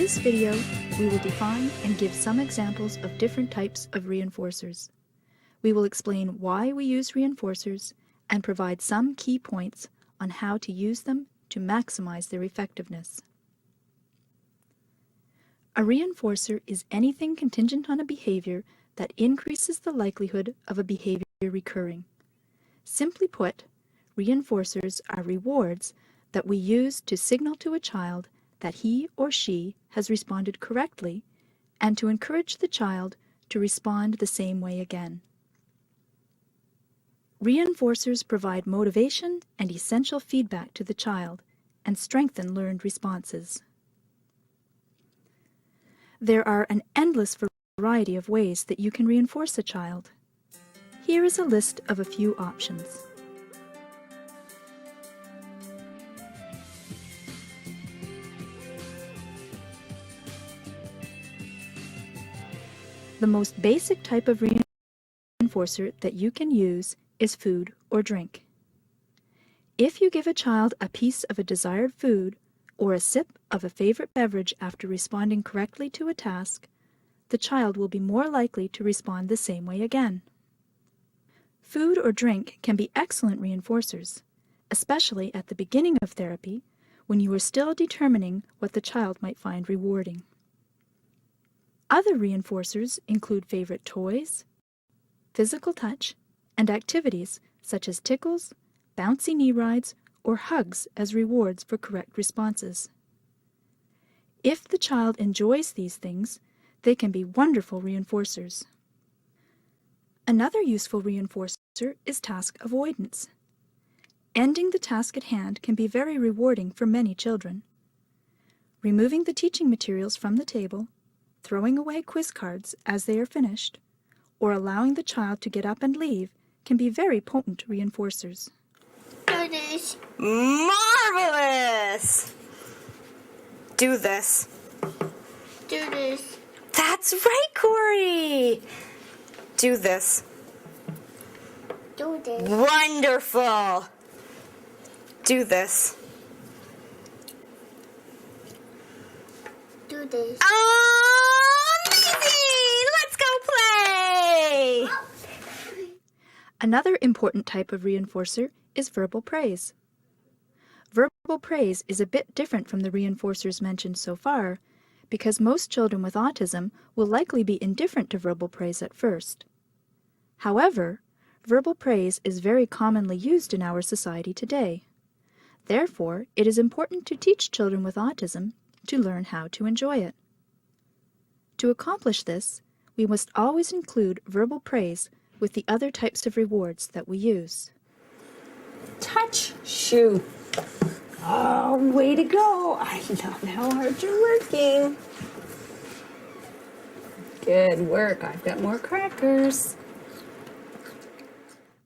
this video, we will define and give some examples of different types of reinforcers. We will explain why we use reinforcers and provide some key points on how to use them to maximize their effectiveness. A reinforcer is anything contingent on a behavior that increases the likelihood of a behavior recurring. Simply put, reinforcers are rewards that we use to signal to a child that he or she has responded correctly and to encourage the child to respond the same way again. Reinforcers provide motivation and essential feedback to the child and strengthen learned responses. There are an endless variety of ways that you can reinforce a child. Here is a list of a few options. The most basic type of reinforcer that you can use is food or drink. If you give a child a piece of a desired food or a sip of a favorite beverage after responding correctly to a task, the child will be more likely to respond the same way again. Food or drink can be excellent reinforcers, especially at the beginning of therapy when you are still determining what the child might find rewarding. Other reinforcers include favorite toys, physical touch, and activities such as tickles, bouncy knee rides, or hugs as rewards for correct responses. If the child enjoys these things, they can be wonderful reinforcers. Another useful reinforcer is task avoidance. Ending the task at hand can be very rewarding for many children. Removing the teaching materials from the table, throwing away quiz cards as they are finished, or allowing the child to get up and leave can be very potent reinforcers. Do this. Marvelous! Do this. Do this. That's right, Corey! Do this. Do this. Wonderful! Do this. Do this. Amazing! Let's go play! Another important type of reinforcer is verbal praise. Verbal praise is a bit different from the reinforcers mentioned so far because most children with autism will likely be indifferent to verbal praise at first. However, verbal praise is very commonly used in our society today. Therefore, it is important to teach children with autism to learn how to enjoy it. To accomplish this, we must always include verbal praise with the other types of rewards that we use. Touch shoe. Oh, way to go. I love how hard you're working. Good work. I've got more crackers.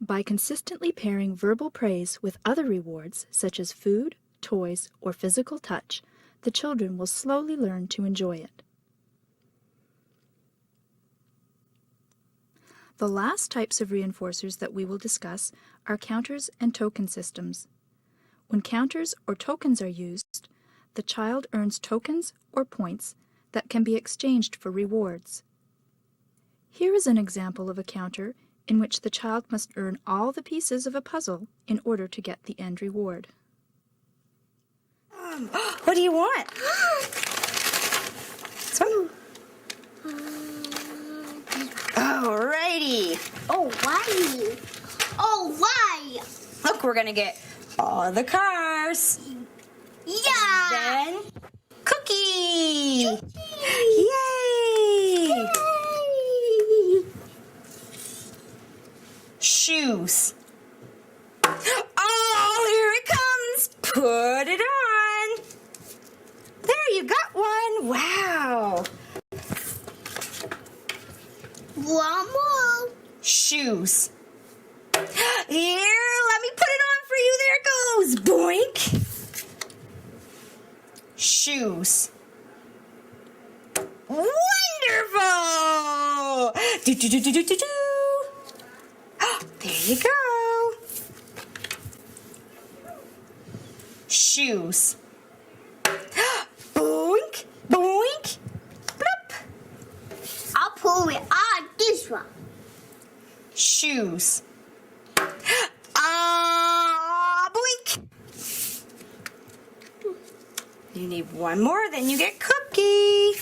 By consistently pairing verbal praise with other rewards, such as food, toys, or physical touch, the children will slowly learn to enjoy it. The last types of reinforcers that we will discuss are counters and token systems. When counters or tokens are used, the child earns tokens or points that can be exchanged for rewards. Here is an example of a counter in which the child must earn all the pieces of a puzzle in order to get the end reward. What do you want? Some. Alrighty. Oh, why? Oh, why? Look, we're gonna get all the cars. Yeah. Then cookie. Yay! Yay. Shoes. Oh, here it comes. Put it on. There, you got one. Wow. One more. Shoes. Here, let me put it on for you. There it goes. Boink. Shoes. Wonderful. Do, do, do, do, do, do, do. There you go. Shoes. Boink, boink. You need one more, then you get cookie.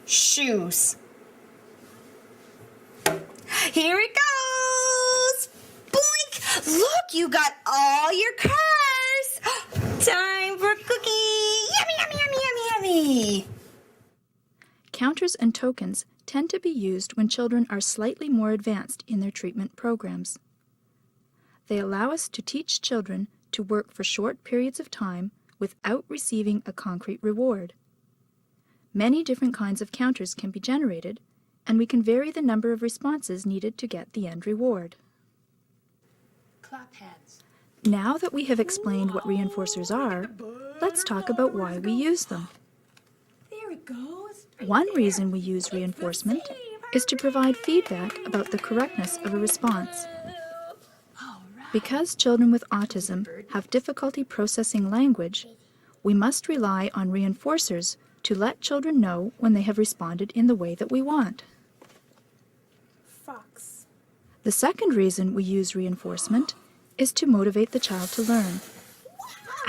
Shoes. Here it goes. Boink! Look, you got all your cars. Time for cookie. Yummy, yummy, yummy, yummy, yummy. Counters and tokens tend to be used when children are slightly more advanced in their treatment programs. They allow us to teach children to work for short periods of time without receiving a concrete reward. Many different kinds of counters can be generated, and we can vary the number of responses needed to get the end reward. Clap hands. Now that we have explained what reinforcers are, let's talk about why we use them. There it goes. One reason we use reinforcement is to provide feedback about the correctness of a response. Because children with autism have difficulty processing language, we must rely on reinforcers to let children know when they have responded in the way that we want. Fox. The second reason we use reinforcement is to motivate the child to learn.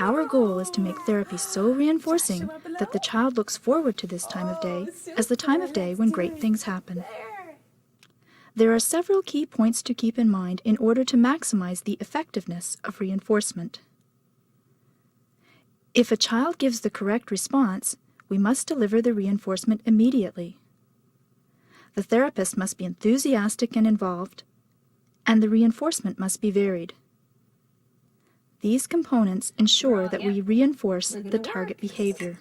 Our goal is to make therapy so reinforcing that the child looks forward to this time of day as the time of day when great things happen. There are several key points to keep in mind in order to maximize the effectiveness of reinforcement. If a child gives the correct response, we must deliver the reinforcement immediately. The therapist must be enthusiastic and involved, and the reinforcement must be varied. These components ensure that we reinforce the target behavior.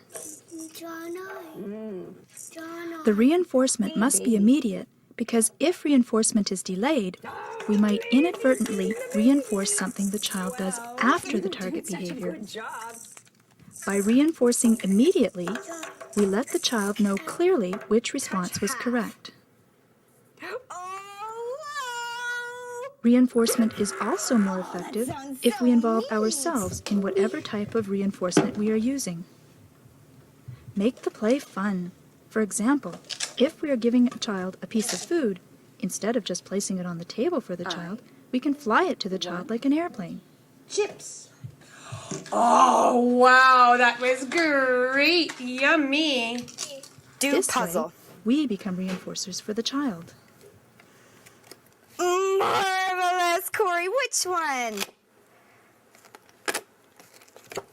The reinforcement must be immediate because if reinforcement is delayed, we might inadvertently reinforce something the child does after the target behavior. By reinforcing immediately, we let the child know clearly which response was correct. Reinforcement is also more effective if we involve ourselves in whatever type of reinforcement we are using. Make the play fun. For example, if we are giving a child a piece of food, instead of just placing it on the table for the child, we can fly it to the child like an airplane. Chips. Oh, wow, that was great. Yummy. Do This puzzle. way, we become reinforcers for the child. Marvelous, Corey. Which one?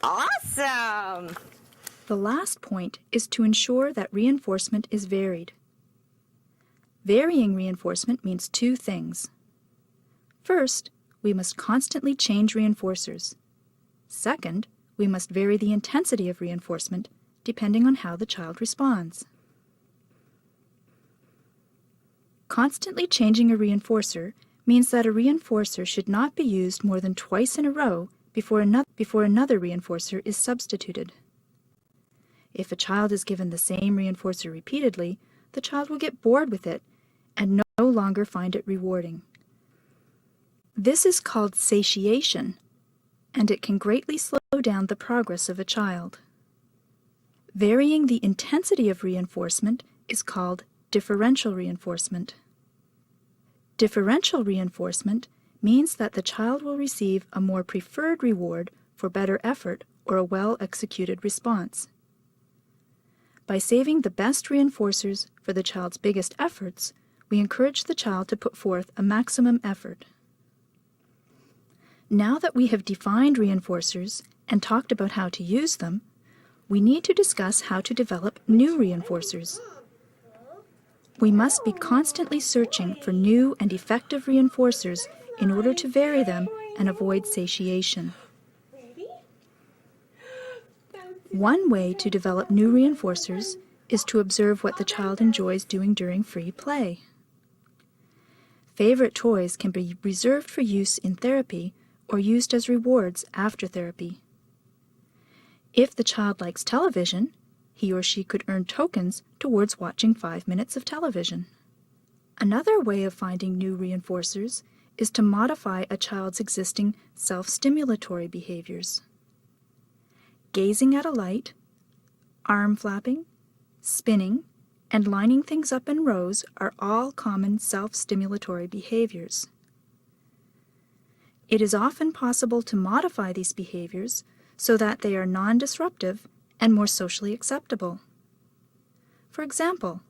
Awesome. The last point is to ensure that reinforcement is varied. Varying reinforcement means two things. First, we must constantly change reinforcers. Second, we must vary the intensity of reinforcement depending on how the child responds. Constantly changing a reinforcer means that a reinforcer should not be used more than twice in a row before another reinforcer is substituted. If a child is given the same reinforcer repeatedly, the child will get bored with it and no longer find it rewarding. This is called satiation, and it can greatly slow down the progress of a child. Varying the intensity of reinforcement is called differential reinforcement. Differential reinforcement means that the child will receive a more preferred reward for better effort or a well-executed response. By saving the best reinforcers for the child's biggest efforts, we encourage the child to put forth a maximum effort. Now that we have defined reinforcers and talked about how to use them, we need to discuss how to develop new reinforcers. We must be constantly searching for new and effective reinforcers in order to vary them and avoid satiation. One way to develop new reinforcers is to observe what the child enjoys doing during free play. Favorite toys can be reserved for use in therapy or used as rewards after therapy. If the child likes television, he or she could earn tokens towards watching 5 minutes of television. Another way of finding new reinforcers is to modify a child's existing self-stimulatory behaviors. Gazing at a light, arm flapping, spinning, and lining things up in rows are all common self-stimulatory behaviors. It is often possible to modify these behaviors so that they are non-disruptive and more socially acceptable. For example,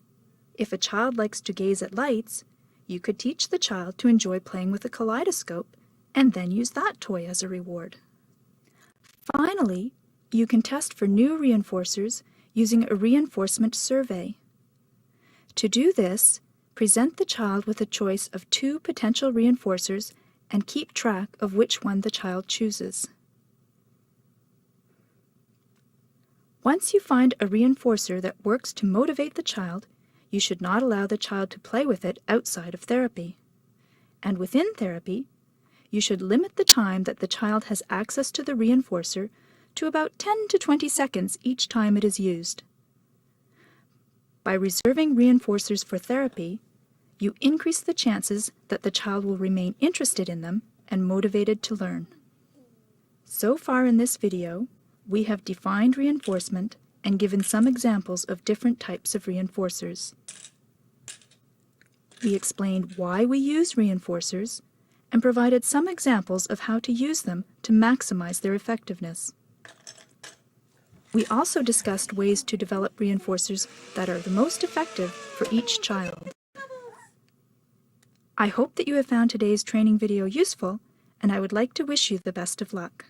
if a child likes to gaze at lights, you could teach the child to enjoy playing with a kaleidoscope and then use that toy as a reward. Finally, you can test for new reinforcers using a reinforcement survey. To do this, present the child with a choice of 2 potential reinforcers and keep track of which one the child chooses. Once you find a reinforcer that works to motivate the child, you should not allow the child to play with it outside of therapy. And within therapy, you should limit the time that the child has access to the reinforcer to about 10 to 20 seconds each time it is used. By reserving reinforcers for therapy, you increase the chances that the child will remain interested in them and motivated to learn. So far in this video, we have defined reinforcement and given some examples of different types of reinforcers. We explained why we use reinforcers and provided some examples of how to use them to maximize their effectiveness. We also discussed ways to develop reinforcers that are the most effective for each child. I hope that you have found today's training video useful, and I would like to wish you the best of luck.